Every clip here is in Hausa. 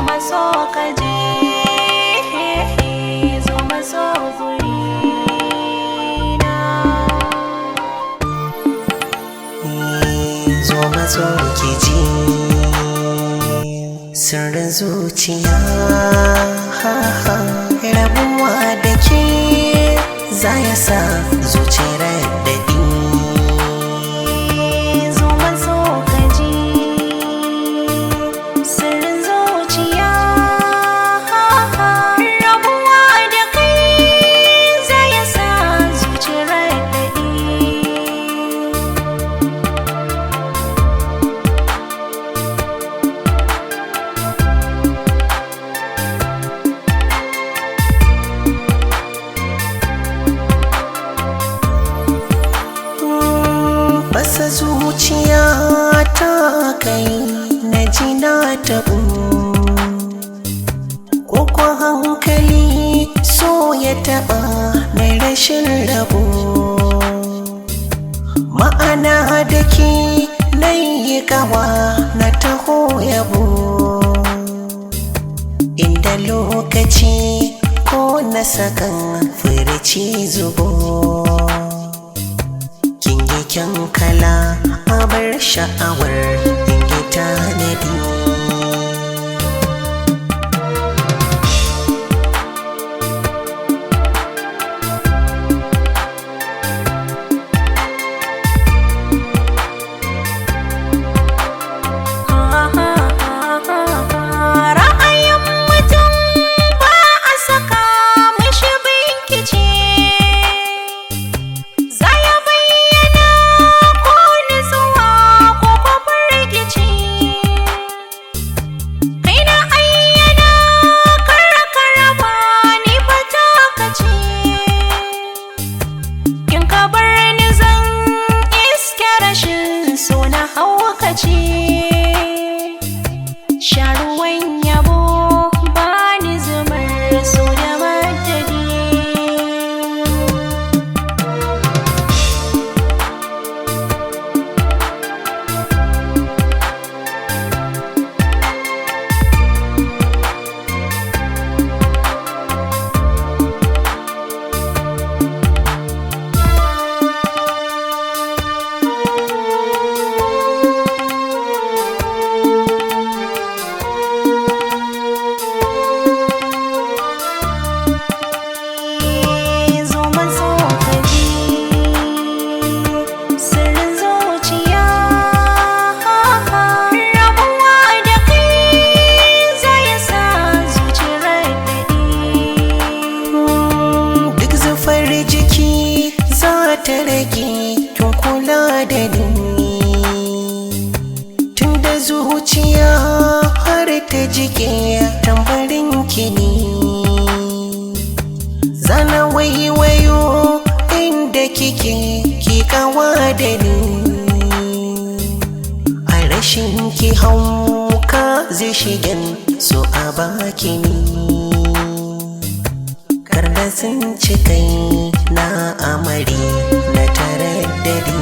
maso ka je, zo maso gurina. Zo maso ki ji sirrin zuciya, rabuwa da ke za ya sa zuciyar daɗi. Zo maso ka ji sirrin zuciya, rabuwa da kai za ya sa zuciyar daɗi. Basa zuciya ta kai na ji na taɓo, ko kwa hankali so ya taɓa mai rashin rabo. Ma'ana da ke na yi kawa na taho yabo, inda lokaci ko na sakan furici zubo. Kyan kala abar sha'awar ingi tanadi. Ra'ayin mutum ba a saka mashi binkice, sharuwan yabo ba ni zumar so da madadi. Jiki za ta rage kin kula da ni, tun da zuciya har ta jike tambarin kini. Zana waiwayo inda kike ki kawa da ni, a rashin ki hauka zai shigan so a baki ni. Karda sun ci kai na amari na taraddadi.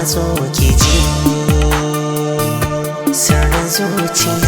zo ki ji sirrin zuciya.